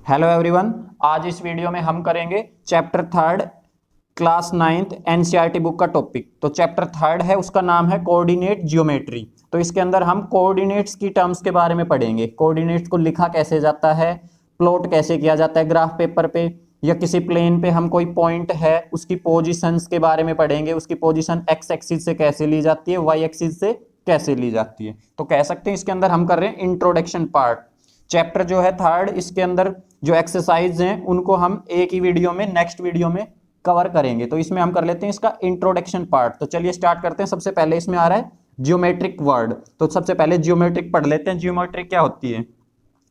Hello everyone. आज इस video में हम करेंगे chapter third class ninth NCERT book का टॉपिक। तो चैप्टर थर्ड है, उसका नाम है कोऑर्डिनेट जियोमेट्री। तो इसके अंदर हम कोऑर्डिनेट्स की टर्म्स के बारे में पढ़ेंगे। कोऑर्डिनेट्स को लिखा कैसे जाता है, प्लॉट कैसे किया जाता है ग्राफ पेपर पे या किसी प्लेन पे, हम कोई पॉइंट है उसकी पोजीशंस के बारे में पढ़ेंगे। उसकी पोजीशन एक्स एक्सिस से कैसे ली जाती है, वाई एक्सिस से कैसे ली जाती है। तो कह सकते हैं इसके अंदर हम कर रहे हैं इंट्रोडक्शन पार्ट। चैप्टर जो है थर्ड, इसके अंदर जो एक्सरसाइज हैं उनको हम एक ही वीडियो में, नेक्स्ट वीडियो में कवर करेंगे। तो इसमें हम कर लेते हैं इसका इंट्रोडक्शन पार्ट। तो चलिए स्टार्ट करते हैं। सबसे पहले इसमें आ रहा है जियोमेट्रिक वर्ड। तो सबसे पहले जियोमेट्रिक पढ़ लेते हैं। जियोमेट्रिक क्या होती है?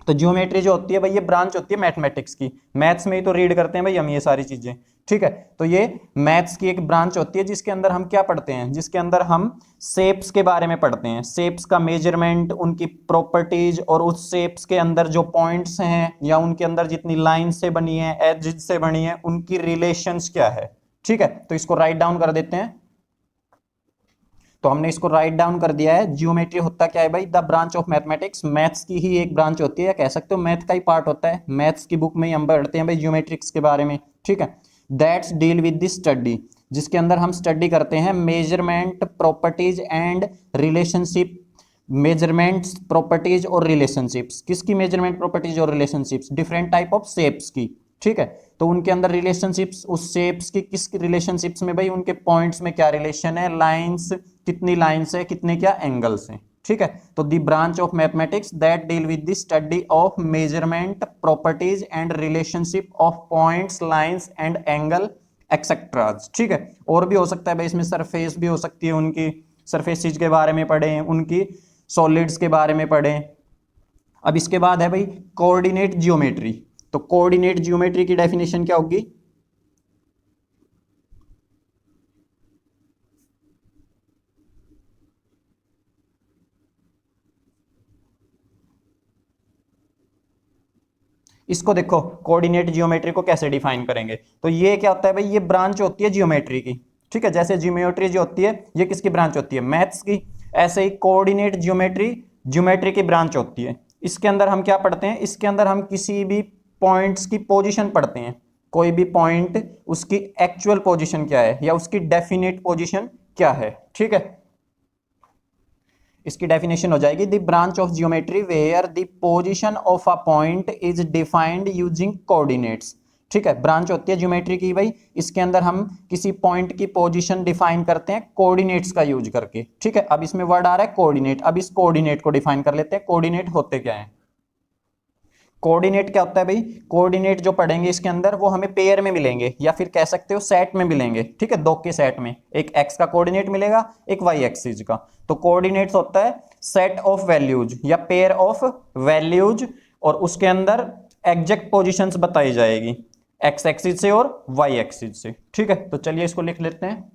तो जियोमेट्री जो होती है भाई, ये ब्रांच होती है मैथमेटिक्स की। मैथ्स में ही तो रीड करते हैं भाई हम ये सारी चीजें, ठीक है। तो ये मैथ्स की एक ब्रांच होती है जिसके अंदर हम क्या पढ़ते हैं, जिसके अंदर हम शेप्स के बारे में पढ़ते हैं। शेप्स का मेजरमेंट, उनकी प्रॉपर्टीज, और उस शेप्स के अंदर जो पॉइंट्स हैं या उनके अंदर जितनी लाइन से बनी है, एज से बनी है, उनकी रिलेशंस क्या है, ठीक है। तो इसको राइट डाउन कर देते हैं। तो हमने इसको राइट डाउन कर दिया है। जियोमेट्री होता क्या है भाई? The branch of mathematics. Maths की ही एक ब्रांच होती है, या कह सकते हो मैथ का ही पार्ट होता है। मैथ्स की बुक में ही हम पढ़ते हैं भाई जियोमेट्रिक्स के बारे में, ठीक है। That's deal with the study, जिसके अंदर हम स्टडी करते हैं measurement, properties and relationship. Measurements, properties और रिलेशनशिप्स। किसकी मेजरमेंट, प्रॉपर्टीज और relationships? Different type of shapes की, ठीक है। तो उनके अंदर रिलेशनशिप्स, उस शेप्स की किस रिलेशनशिप्स में भाई, उनके पॉइंट्स में क्या रिलेशन है, लाइंस, कितनी लाइंस है, कितने क्या एंगल्स हैं, ठीक है। तो दी branch of mathematics that deal with the study of measurement, properties and relationship of points, lines and angle etcetera, ठीक है। और भी हो सकता है भाई, इसमें सरफेस भी हो सकती है, उनकी सरफेसेज के बारे में पढ़ें, उनकी सॉलिड्स के बारे में पढ़ें। अब इसके बाद है भाई कोऑर्डिनेट जियोमेट्री। तो कोऑर्डिनेट जियोमेट्री की डेफिनेशन क्या होगी? इसको देखो, कोऑर्डिनेट जियोमेट्री को कैसे डिफाइन करेंगे। तो ये क्या होता है भाई, ये ब्रांच होती है जियोमेट्री की, ठीक है। जैसे जियोमेट्री जो होती है ये किसकी ब्रांच होती है? मैथ्स की। ऐसे ही कोऑर्डिनेट जियोमेट्री ज्योमेट्री की ब्रांच होती है। इसके अंदर हम क्या पढ़ते हैं? इसके अंदर हम किसी भी पॉइंट्स की पोजीशन पढ़ते हैं। कोई भी पॉइंट, उसकी एक्चुअल पोजीशन क्या है या उसकी डेफिनेट पोजीशन क्या है, ठीक है। इसकी डेफिनेशन हो जाएगी, the branch of geometry where the position of a point is defined using coordinates, ठीक है। ब्रांच होती है ज्योमेट्री की भाई, इसके अंदर हम किसी पॉइंट की पोजीशन डिफाइन करते हैं कोऑर्डिनेट्स का यूज करके, ठीक है। अब इसमें वर्ड आ रहा है कोऑर्डिनेट। अब इस कोऑर्डिनेट को डिफाइन कर लेते हैं। कोऑर्डिनेट होते क्या है? कोऑर्डिनेट क्या होता है भाई? कोऑर्डिनेट जो पढ़ेंगे इसके अंदर, वो हमें पेयर में मिलेंगे या फिर कह सकते हो सेट में मिलेंगे, ठीक है। दो के सेट में, एक एक्स का कोऑर्डिनेट मिलेगा, एक वाई एक्सिस का। तो कोऑर्डिनेट्स होता है सेट ऑफ वैल्यूज या पेयर ऑफ वैल्यूज, और उसके अंदर एग्जैक्ट पोजीशंस बताई जाएगी एक्स एक्सिस से और वाई एक्सिस से, ठीक है। तो चलिए इसको लिख लेते हैं।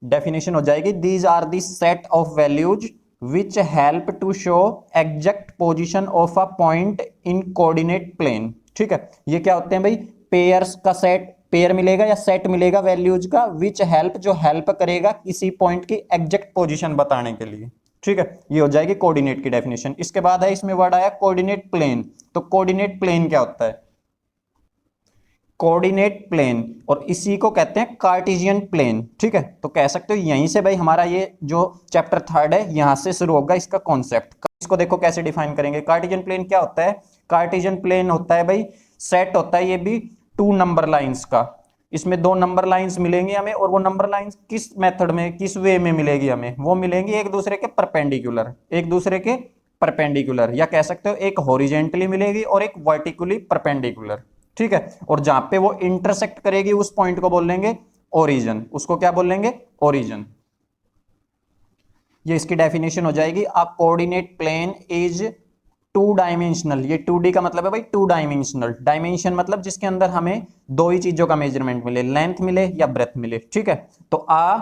डेफिनेशन हो जाएगी, these are the set of values which help to show exact position of a point in coordinate plane, ठीक है। ये क्या होते हैं भाई? पेयर्स का सेट, पेयर मिलेगा या सेट मिलेगा वैल्यूज का, which help, जो हेल्प करेगा किसी पॉइंट की एग्जैक्ट पोजीशन बताने के लिए, ठीक है। ये हो जाएगी कोऑर्डिनेट की डेफिनेशन। इसके बाद है, इसमें वर्ड आया कोऑर्डिनेट प्लेन। तो कोऑर्डिनेट प्लेन क्या होता है? कोऑर्डिनेट प्लेन, और इसी को कहते हैं कार्टेशियन प्लेन, ठीक है। तो कह सकते हो यहीं से भाई हमारा ये जो चैप्टर थर्ड है यहां से शुरू होगा इसका कॉन्सेप्ट। इसको देखो कैसे डिफाइन करेंगे। कार्टेशियन प्लेन क्या होता है? कार्टेशियन प्लेन होता है भाई सेट होता है ये भी टू नंबर लाइंस का। इसमें दो नंबर लाइंस मिलेंगी हमें, और वो नंबर लाइंस किस मेथड में, किस वे में मिलेगी हमें? वो मिलेंगी एक दूसरे के परपेंडिकुलर, एक दूसरे के परपेंडिकुलर, या कह सकते हो एक हॉरिजेंटली मिलेगी और एक वर्टिकली परपेंडिकुलर, ठीक है। और जहां पे वो इंटरसेक्ट करेगी उस पॉइंट को बोल लेंगे ओरिजिन। उसको क्या बोल लेंगे? ओरिजिन। ये इसकी डेफिनेशन हो जाएगी, a coordinate plane is two dimensional. ये 2D का मतलब है भाई टू डायमेंशनल। डायमेंशन मतलब जिसके अंदर हमें दो ही चीजों का मेजरमेंट मिले, लेंथ मिले या ब्रेथ मिले, ठीक है। तो a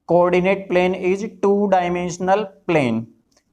coordinate plane is two dimensional plane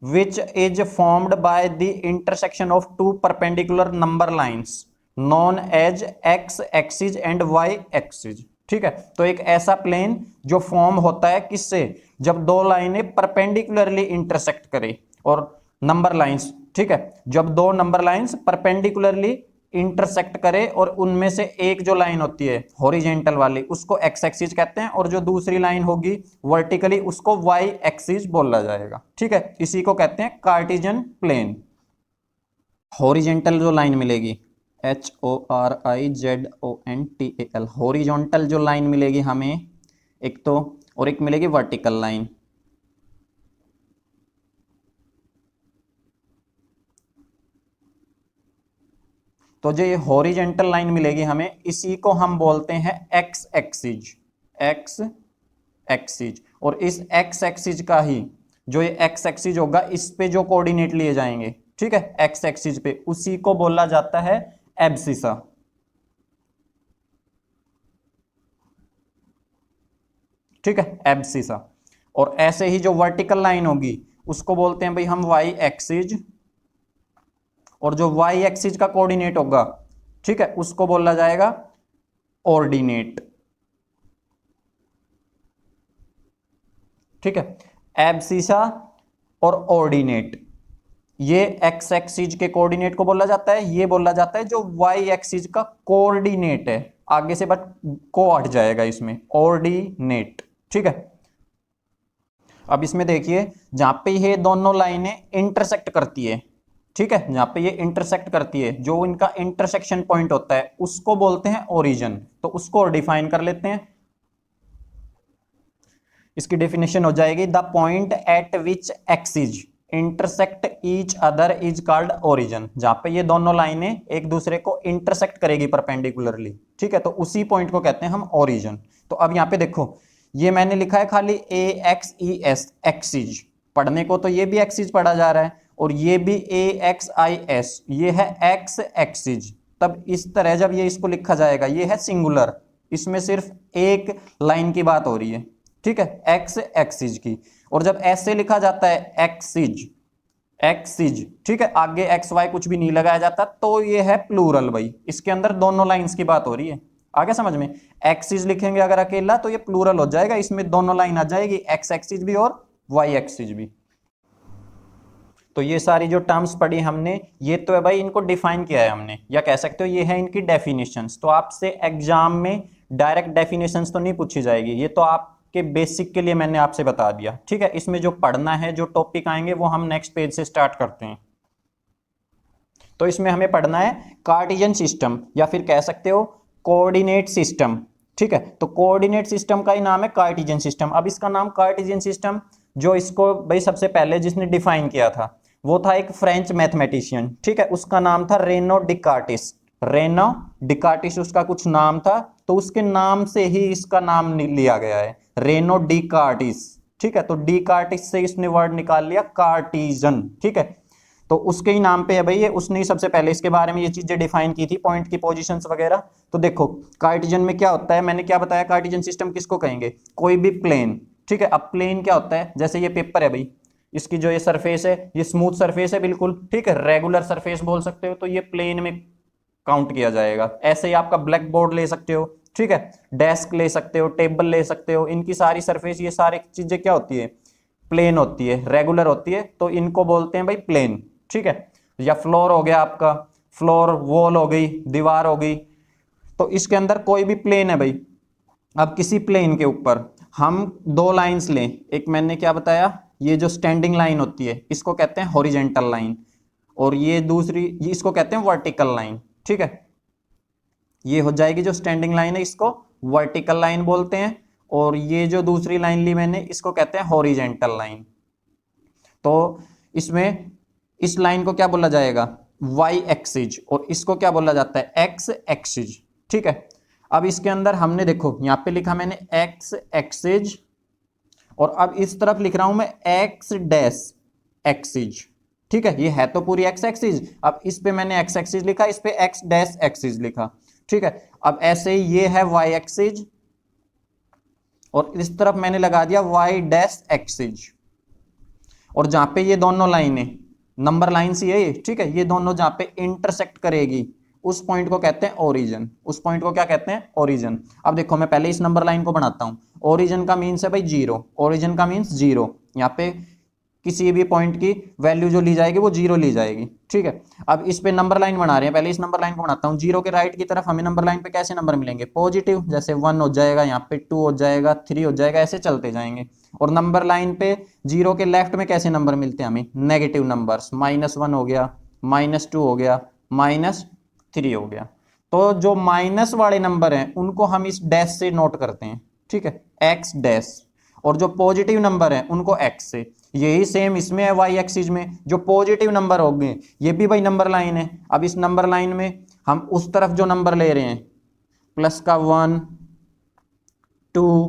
which is formed by the intersection of two perpendicular number lines known as x axis and y axis, ठीक है। तो एक ऐसा प्लेन जो फॉर्म होता है किससे? जब दो लाइनें परपेंडिकुलरली इंटरसेक्ट करें, और नंबर लाइंस, ठीक है। जब दो नंबर लाइंस परपेंडिकुलरली इंटरसेक्ट करे और उनमें से एक जो लाइन होती है हॉरिजेंटल वाली उसको एक्स एक्सिस कहते हैं, और जो दूसरी लाइन होगी वर्टिकली उसको वाई एक्सिस बोला जाएगा। ठीक है, इसी को कहते हैं कार्टेशियन प्लेन। हॉरिजेंटल जो लाइन मिलेगी HORIZONTAL, हॉरिजॉन्टल जो लाइन मिलेगी हमें एक तो, और एक मिलेगी वर्टिकल लाइन। तो जो ये हॉरिजेंटल लाइन मिलेगी हमें, इसी को हम बोलते हैं एक्स एक्सिस, एक्स एक्सिस। और इस एक्स एक्सिस का ही जो ये एक्स एक्सिस होगा इस पे जो कोऑर्डिनेट लिए जाएंगे, ठीक है, एक्स एक्सिस पे, उसी को बोला जाता है एब्सिसा। ठीक है, एब्सिसा। और ऐसे ही जो वर्टिकल लाइन होगी उसको बोलते हैं भाई हम वाई एक्सिस, और जो वाई एक्सिस का कोऑर्डिनेट होगा, ठीक है, उसको बोला जाएगा ऑर्डिनेट। ठीक है, एब्सिसा और ऑर्डिनेट, ये एक्स एक्सिस के कोऑर्डिनेट को बोला जाता है, ये बोला जाता है जो वाई एक्सिस का कोऑर्डिनेट है, आगे से बट को हट जाएगा इसमें, ऑर्डिनेट। ठीक है, अब इसमें देखिए जहां पे ये दोनों लाइनें इंटरसेक्ट करती है, ठीक है, जहां पे ये इंटरसेक्ट करती है, जो इनका इंटरसेक्शन पॉइंट होता है उसको बोलते हैं ओरिजिन। तो उसको डिफाइन कर लेते हैं, इसकी डेफिनेशन हो जाएगी the point eight which axis intersect each other is called origin. जहां पे ये दोनों लाइनें एक दूसरे को इंटरसेक्ट करेगी परपेंडिकुलरली, ठीक है, तो उसी पॉइंट को कहते हैं हम ओरिजिन। तो अब यहाँ पे देखो, ये मैंने लिखा है खाली AXES एक्सिस, पढ़ने को तो ये भी एक्सिस पढ़ा जा रहा है, और ये भी AXIS, ये है एक्स एक्सिस। तब इस तरह जब ये इसको लिखा जाएगा, ये है सिंगुलर, इसमें सिर्फ एक लाइन की बात हो रही है, ठीक है, एक्स एक्सिस की। और जब ऐसे लिखा जाता है एक्सिस, एक्सिस, ठीक है, आगे एक्स वाई कुछ भी नहीं लगाया जाता, तो ये है प्लूरल भाई, इसके अंदर दोनों लाइंस की बात हो रही है। आगे समझ में, एक्सिस लिखेंगे अगर अकेला तो ये प्लूरल हो जाएगा, इसमें दोनों लाइन आ जाएगी, एक्स एक्सिस भी और वाई एक्सिस भी। तो ये सारी जो टर्म्स पढ़ी हमने, ये तो है भाई, इनको डिफाइन किया है हमने, या कह सकते हो ये है इनकी डेफिनेशंस। तो आपसे एग्जाम में डायरेक्ट डेफिनेशंस तो नहीं पूछी जाएगी, ये तो आपके बेसिक के लिए मैंने आपसे बता दिया। ठीक है, इसमें जो पढ़ना है, जो टॉपिक आएंगे वो हम नेक्स्ट पेज से स्टार्ट करते हैं। तो इसमें हमें पढ़ना है कार्टेशियन सिस्टम, या फिर कह सकते हो कोऑर्डिनेट सिस्टम। ठीक है, तो कोऑर्डिनेट सिस्टम का ही नाम है कार्टेशियन सिस्टम। अब इसका नाम कार्टेशियन सिस्टम, जो इसको भाई सबसे पहले जिसने डिफाइन किया था वो था एक फ्रेंच मैथमेटिशियन, ठीक है, उसका नाम था रेनो डिकार्टिस। रेनो डिकार्टिस उसका कुछ नाम था, तो उसके नाम से ही इसका नाम लिया गया है, रेनो डिकार्टिस। ठीक है, तो डिकार्टिस से इसने वर्ड निकाल लिया कार्टेशियन। ठीक है, तो उसके ही नाम पे है भाई ये, उसने ही सबसे पहले इसके बारे में ये चीजें डिफाइन की थी, पॉइंट की पोजीशंस वगैरह। तो देखो कार्टेशियन में क्या होता है, मैंने क्या बताया, कार्टेशियन सिस्टम किसको कहेंगे, कोई भी प्लेन। ठीक है, अब प्लेन क्या होता है, जैसे ये पेपर है भाई, इसकी जो ये सरफेस है ये स्मूथ सरफेस है बिल्कुल, ठीक है, रेगुलर सरफेस बोल सकते हो, तो ये प्लेन में काउंट किया जाएगा। ऐसे ही आपका ब्लैक बोर्ड ले सकते हो, ठीक है, डेस्क ले सकते हो, टेबल ले सकते हो, इनकी सारी सरफेस, ये सारी चीजें क्या होती है, प्लेन होती है, रेगुलर होती है, तो इनको बोलते हैं भाई प्लेन। ठीक है, या फ्लोर हो गया आपका, फ्लोर, वॉल हो गई, दीवार हो गई, तो इसके अंदर कोई भी प्लेन है भाई। अब किसी प्लेन के ऊपर हम दो लाइंस लें, एक मैंने क्या बताया, ये जो स्टैंडिंग लाइन होती है इसको कहते हैं हॉरिजेंटल लाइन, और ये दूसरी इसको कहते हैं वर्टिकल लाइन। ठीक है, ये हो जाएगी जो स्टैंडिंग लाइन है, इसको वर्टिकल लाइन बोलते हैं, और ये जो दूसरी लाइन ली मैंने इसको कहते हैं हॉरिजेंटल लाइन। तो इसमें इस लाइन को क्या बोला जाएगा, वाई एक्सिस, और इसको क्या बोला जाता है, एक्स एक्सिस। ठीक है, अब इसके अंदर हमने देखो यहाँ पे लिखा मैंने एक्स एक्सिस, और अब इस तरफ लिख रहा हूं मैं एक्स डैश एक्सिस। ठीक है, ये है तो पूरी एक्स एक्सिस, अब इस पे मैंने एक्स एक्सिस लिखा, इस पे एक्स डैश एक्सिस लिखा। ठीक है, अब ऐसे ही ये है वाई एक्सिस, और इस तरफ मैंने लगा दिया वाई डैश एक्सिस, और जहां पे ये दोनों लाइनें नंबर लाइन सी है ये, ठीक है, ये दोनों जहां पे इंटरसेक्ट करेगी उस पॉइंट को कहते हैं ओरिजिन। उस पॉइंट को क्या कहते हैं, ओरिजिन। अब देखो मैं पहले इस नंबर लाइन को बनाता हूं, ओरिजिन का मीन्स है भाई जीरो, ओरिजिन का मीन्स जीरो। यहाँ पे किसी भी पॉइंट की वैल्यू जो ली जाएगी वो 0 ली जाएगी। ठीक है, अब इस पे नंबर लाइन बना रहे हैं, पहले इस नंबर लाइन को बनाता हूँ। 0 के राइट की तरफ हमें नंबर लाइन पे कैसे नंबर मिलेंगे? पॉजिटिव, जैसे 1 हो जाएगा, यहाँ पे 2 हो जाएगा, 3 हो जाएगा, ऐसे चलते जाएंगे। और नंबर लाइन पे 0 के लेफ्ट में कैसे नंबर मिलते हैं हमें? नेगेटिव नंबर्स, -1 हो गया, -2 हो गया, -3 हो गया। तो जो माइनस वाले नंबर हैं उनको हम इस डैश से नोट करते हैं। ठीक है, एक्स डैश, और जो पॉजिटिव नंबर हैं उनको एक्स से। यही सेम इसमें है वाई एक्सिस में, जो पॉजिटिव नंबर हो गए ये भी भाई नंबर लाइन है। अब इस नंबर लाइन में हम उस तरफ जो नंबर ले रहे हैं प्लस का 1 2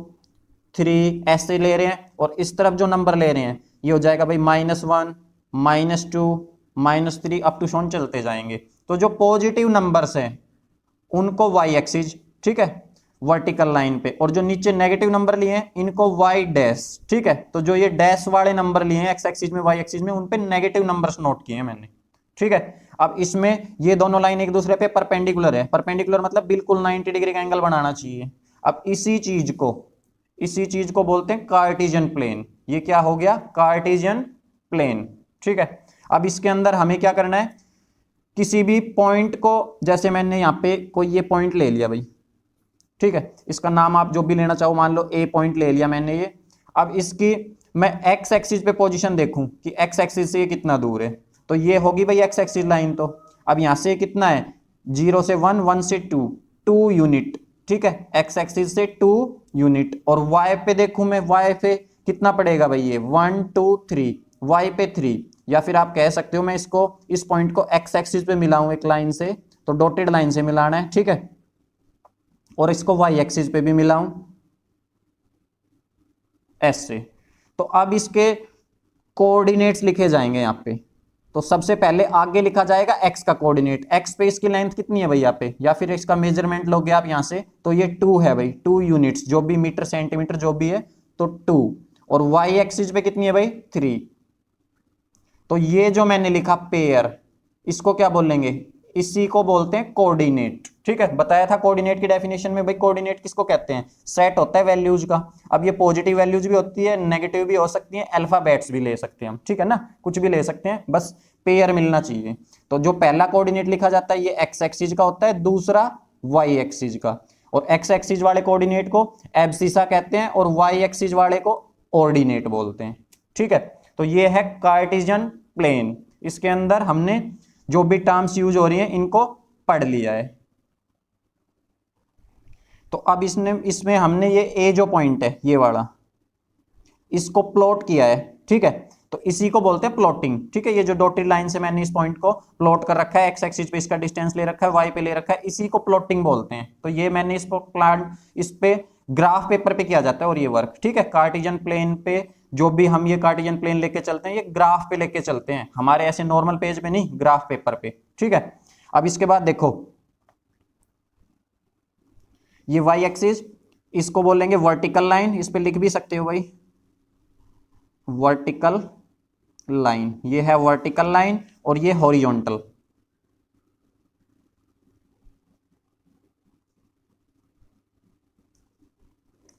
3 ऐसे ले रहे हैं, और इस तरफ जो नंबर ले रहे हैं ये हो जाएगा भाई -1 -2 -3 अप टू शॉन चलते जाएंगे। तो जो पॉजिटिव नंबर्स हैं उनको वाई एक्सिस, ठीक है, वर्टिकल लाइन पे, और जो नीचे नेगेटिव नंबर लिए हैं इनको वाई डैश। ठीक है, तो जो ये डैश वाले नंबर लिए हैं एक्स एक्सिस में वाई एक्सिस में, उन पे नेगेटिव नंबर्स नोट किए हैं मैंने। ठीक है, अब इसमें ये दोनों लाइन एक दूसरे पे परपेंडिकुलर है। परपेंडिकुलर मतलब बिल्कुल 90 डिग्री का एंगल बनाना चाहिए। अब इसी चीज को बोलते हैं कार्टेशियन प्लेन। ये क्या हो गया? Cartesian plane. ठीक है, अब इसके अंदर हमें क्या करना है? किसी भी पॉइंट को, जैसे मैंने यहाँ पे कोई ये पॉइंट ले लिया भाई, ठीक है, इसका नाम आप जो भी लेना चाहो, मान लो ए पॉइंट ले लिया मैंने ये। अब इसकी मैं एक्स एक्सिस पे पोजीशन देखूं कि एक्स एक्सिस से ये कितना दूर है, तो ये होगी भाई एक्स एक्सिस लाइन। तो अब यहाँ से कितना है? 0 से 1, 1 से 2, 2 यूनिट। ठीक है, एक्स एक्सिस से 2 यूनिट। और वाई पे देखूं मैं, वाई पे कितना पड़ेगा भाई? ये 1 2 3, वाई पे 3। या फिर आप कह सकते हो मैं इसको, इस पॉइंट को एक्स एक्सिस पे मिलाऊं एक लाइन से, तो डॉटेड लाइन से मिलाना है। ठीक है, और इसको वाई एक्सिस पे भी मिलाऊं एस से। तो अब इसके कोऑर्डिनेट्स लिखे जाएंगे यहाँ पे। तो सबसे पहले आगे लिखा जाएगा एक्स का कोऑर्डिनेट। एक्स पे इसकी लेंथ कितनी है भाई यहाँ पे, या फिर इसका मेजरमेंट लोगे आप यहाँ से, तो ये 2 है भाई, 2 यूनिट्स, जो भी मीटर सेंटीमीटर जो भी है, तो 2। और वाई एक्सिस पे कितनी है भाई? 3। तो ये जो मैंने लिखा पेयर, इसको क्या बोलेंगे? इसी को बोलते हैं कोऑर्डिनेट। ठीक है, बताया था कोऑर्डिनेट की डेफिनेशन में भाई, कोऑर्डिनेट किसको कहते हैं? सेट होता है वैल्यूज का। अब ये पॉजिटिव वैल्यूज भी होती है, नेगेटिव भी हो सकती है, अल्फाबेट्स भी ले सकते हैं हम। ठीक है ना, कुछ भी ले सकते हैं, बस पेयर मिलना चाहिए। तो जो पहला कोऑर्डिनेट लिखा जाता है ये एक्स एक्सिस का होता है, दूसरा वाई एक्सिस का। और एक्स एक्सिस वाले कोऑर्डिनेट को एब्सिसा कहते हैं, और वाई एक्सिस वाले को ऑर्डिनेट बोलते हैं। ठीक है, तो ये है कार्टेशियन प्लेन। इसके अंदर हमने जो भी टर्म्स यूज हो रही हैं इनको पढ़ लिया है। तो अब इसमें हमने ये ए जो पॉइंट है ये वाला, इसको प्लॉट किया है। ठीक है, तो इसी को बोलते हैं प्लॉटिंग। ठीक है, ये जो डॉटेड लाइन से मैंने इस पॉइंट को प्लॉट कर रखा है, एक्स एक्सिस पे इसका डिस्टेंस ले रखा है, वाई पे ले रखा है, इसी को प्लॉटिंग बोलते हैं। तो ये मैंने इसको इस पे ग्राफ पेपर पे किया जाता है और ये वर्क। ठीक है, कार्टेशियन प्लेन पे जो भी हम ये कार्टेशियन प्लेन लेके चलते हैं, ये ग्राफ पे लेके चलते हैं, हमारे ऐसे नॉर्मल पेज पे नहीं, ग्राफ पेपर पे। ठीक है, अब इसके बाद देखो ये वाई एक्सिस, इसको बोलेंगे वर्टिकल लाइन। इस पे लिख भी सकते हो भाई वर्टिकल लाइन। ये है वर्टिकल लाइन और ये हॉरिजॉन्टल।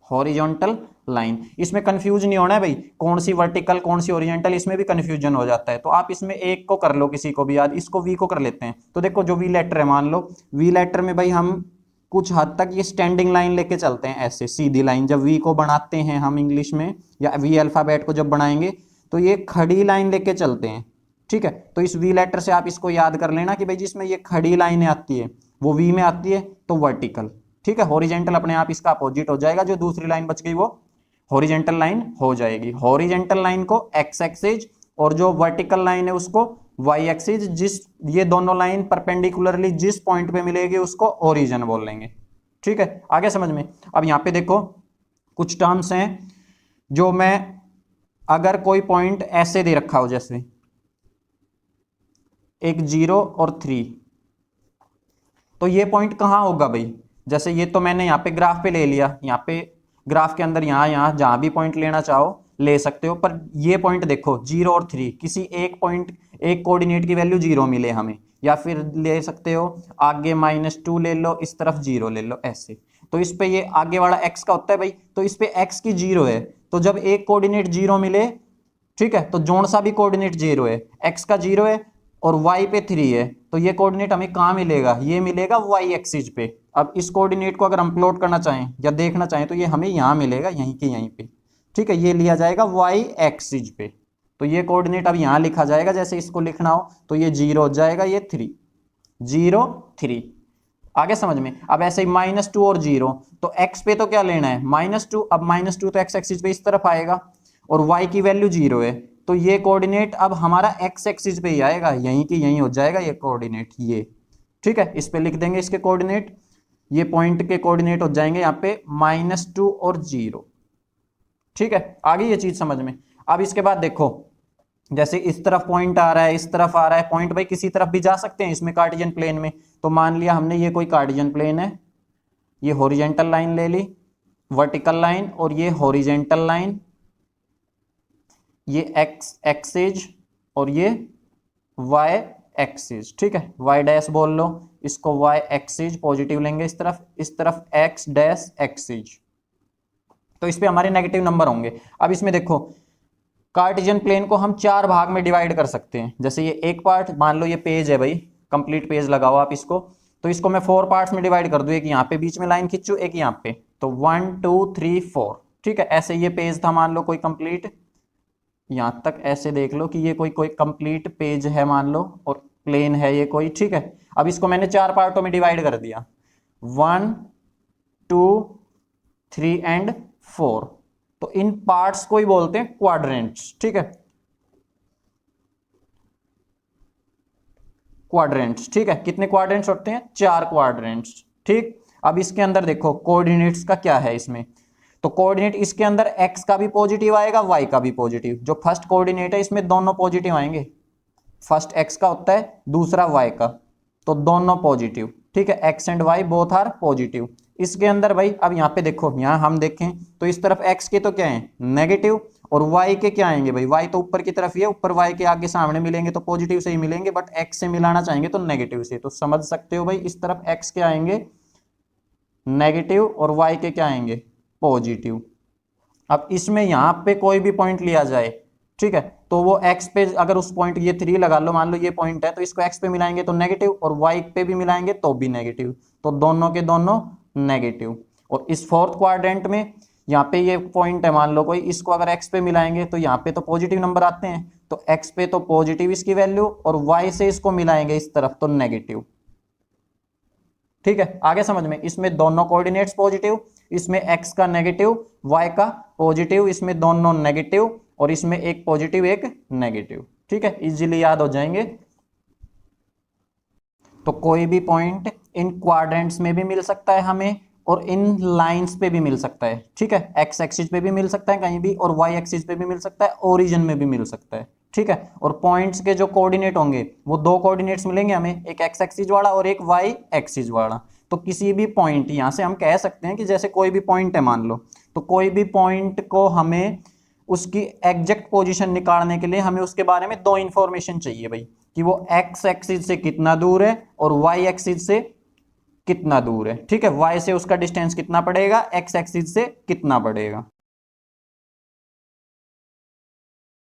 हॉरिजॉन्टल लाइन, इसमें कंफ्यूज नहीं होना है भाई, कौन सी वर्टिकल कौन सी हॉरिजॉन्टल, इसमें भी कंफ्यूजन हो जाता है। तो आप इसमें एक को कर लो, किसी को भी याद, इसको वी को कर लेते हैं। तो देखो जो वी लेटर है, मान लो वी लेटर में भाई हम कुछ हद तक ये स्टैंडिंग लाइन लेके चलते हैं, ऐसे सीधी लाइन। जब वी को बनाते हैं हम इंग्लिश में, या वी अल्फाबेट को जब बनाएंगे, तो ये खड़ी लाइन लेके चलते हैं। ठीक है, तो इस वी लेटर से आप इसको याद कर लेना कि भाई जिसमें ये खड़ी लाइनें आती है वो वी में आती है, तो वर्टिकल। ठीक है, हॉरिजेंटल अपने आप इसका अपोजिट हो जाएगा, जो दूसरी लाइन बच गई वो हॉरिजेंटल लाइन हो जाएगी। हॉरिजेंटल लाइन को एक्स एक्सिस और जो वर्टिकल लाइन है उसको वाई एक्सिस। जिस ये दोनों लाइन परपेंडिकुलरली जिस पॉइंट पे मिलेगी उसको ओरिजिन बोल लेंगे। ठीक है, आगे समझ में। अब यहाँ पे देखो कुछ टर्म्स हैं जो मैं, अगर कोई पॉइंट ऐसे दे रखा हो, जैसे एक 0 और 3, तो ये पॉइंट कहाँ होगा भाई? जैसे ये तो मैंने यहाँ पे ग्राफ पे ले लिया, यहाँ पे ग्राफ के अंदर यहाँ जहां भी पॉइंट लेना चाहो ले सकते हो, पर ये पॉइंट देखो 0 और 3, किसी एक पॉइंट, एक कोऑर्डिनेट की वैल्यू 0 मिले हमें, या फिर ले सकते हो आगे -2 ले लो, इस तरफ 0 ले लो, ऐसे। तो इस पे ये आगे वाला x का होता है भाई, तो इस पे x की 0 है, तो जब एक कोऑर्डिनेट 0 मिले ठीक है, तो जोन सा भी कोऑर्डिनेट 0 है, x का 0 है और y पे 3 है, तो ये कोऑर्डिनेट हमें कहाँ मिलेगा, ये मिलेगा y एक्सिस पे। अब इस कोऑर्डिनेट को अगर हम प्लॉट करना चाहें या देखना चाहें तो ये हमें यहाँ मिलेगा, यहीं के यहीं पे, ठीक है, ये लिया जाएगा y एक्सिस पे। तो ये कोऑर्डिनेट अब यहाँ लिखा जाएगा, जैसे इसको लिखना हो तो ये 0 हो जाएगा, ये 3, 0 3। आगे समझ में। अब ऐसे ही -2 और 0, तो x पे तो क्या लेना है, -2। अब -2 तो x एक्सिस पे इस तरफ आएगा और y की वैल्यू 0 है, तो ये कोऑर्डिनेट अब हमारा x एक्सिस पे ही आएगा, यहीं की यहीं हो जाएगा ये कोऑर्डिनेट, ये ठीक है। इस पे लिख देंगे इसके कोऑर्डिनेट, ये पॉइंट के कोऑर्डिनेट हो जाएंगे यहाँ पे -2 और 0, ठीक है। आगे ये चीज समझ में। अब इसके बाद देखो, जैसे इस तरफ पॉइंट आ रहा है, इस तरफ आ रहा है, पॉइंट भाई किसी तरफ भी जा सकते हैं इसमें कार्टेशियन प्लेन में। तो मान लिया हमने ये कोई कार्टेशियन प्लेन है, ये हॉरिजॉन्टल लाइन ले ली, वर्टिकल लाइन, और ये हॉरिजॉन्टल लाइन, ये एक्स एक्सिस और ये वाई एक्सिस, ठीक है, वाई डैश बोल लो इसको, वाई एक्सिस पॉजिटिव लेंगे इस तरफ एक्स डैश एक्सिस, तो इस पे हमारे नेगेटिव नंबर होंगे। अब इसमें देखो, कार्टेशियन प्लेन को हम 4 भाग में डिवाइड कर सकते हैं। जैसे ये एक पार्ट, मान लो ये पेज है भाई, कंप्लीट पेज लगाओ आप इसको, तो इसको मैं 4 पार्ट्स में डिवाइड कर दूं, एक यहाँ पे बीच में लाइन खींचू, एक यहाँ पे, तो 1 2 3 4, ठीक है। ऐसे ये पेज था मान लो कोई कंप्लीट, यहाँ तक ऐसे देख लो कि ये कोई कंप्लीट पेज है मान लो, और प्लेन है ये कोई, ठीक है। अब इसको मैंने 4 पार्टों में डिवाइड कर दिया, 1 2 3 एंड 4, तो इन पार्ट्स को ही बोलते हैं क्वाड्रेंट्स, ठीक है, क्वाड्रेंट्स, ठीक है। कितने क्वाड्रेंट्स होते हैं, 4 क्वाड्रेंट्स, ठीक। अब इसके अंदर देखो कोऑर्डिनेट्स का क्या है इसमें, तो कोऑर्डिनेट इसके अंदर x का भी पॉजिटिव आएगा, y का भी पॉजिटिव। जो फर्स्ट कोऑर्डिनेट है इसमें दोनों पॉजिटिव आएंगे, फर्स्ट x का होता है, दूसरा y का, तो दोनों पॉजिटिव, ठीक है, x and y both are positive. इसके अंदर भाई अब यहाँ पे देखो, यहाँ हम देखें तो इस तरफ x के तो क्या है नेगेटिव, और y के क्या आएंगे भाई, y तो ऊपर की तरफ ही है, ऊपर y के आगे सामने मिलेंगे तो पॉजिटिव से ही मिलेंगे, बट x से मिलाना चाहेंगे तो नेगेटिव से। तो समझ सकते हो भाई, इस तरफ x के आएंगे नेगेटिव और y के क्या आएंगे पॉजिटिव। अब इसमें यहाँ पे कोई भी पॉइंट लिया जाए, ठीक है, तो वो x पे अगर उस पॉइंट, ये 3 लगा लो, मान लो ये पॉइंट है, तो इसको x पे मिलाएंगे तो नेगेटिव, और y पे भी मिलाएंगे तो भी नेगेटिव, तो दोनों के दोनों नेगेटिव। और इस फोर्थ क्वाड्रेंट में यहाँ पे ये पॉइंट है मान लो कोई, इसको अगर x पे मिलाएंगे तो यहाँ पे तो पॉजिटिव नंबर आते हैं, तो x पे तो पॉजिटिव इसकी वैल्यू, और y से इसको मिलाएंगे इस तरफ तो नेगेटिव, ठीक है। आगे समझ में। इसमें दोनों कोऑर्डिनेट्स पॉजिटिव, इसमें x का नेगेटिव, y का पॉजिटिव, इसमें दोनों नेगेटिव, और इसमें एक पॉजिटिव एक नेगेटिव, ठीक है, इजीली याद हो जाएंगे। तो कोई भी पॉइंट इन क्वाड्रेंट्स में भी मिल सकता है हमें, और इन लाइंस पे भी मिल सकता है, ठीक है, x एक्सिस पे भी मिल सकता है कहीं भी, और y एक्सिस पे भी मिल सकता है, ओरिजिन में भी मिल सकता है, ठीक है। और पॉइंट्स के जो कोऑर्डिनेट होंगे वो 2 कोऑर्डिनेट्स मिलेंगे हमें, एक x एक्सिस वाला और एक y एक्सिस वाला। तो किसी भी पॉइंट, यहां से हम कह सकते हैं कि जैसे कोई भी पॉइंट है मान लो, तो कोई भी पॉइंट को हमें उसकी एग्जैक्ट पोजीशन निकालने के लिए हमें उसके बारे में 2 इंफॉर्मेशन चाहिए भाई, कि वो x एक्सिस से कितना दूर है और y एक्सिस से कितना दूर है, ठीक है, y से उसका डिस्टेंस कितना पड़ेगा, x एक्सिस से कितना पड़ेगा।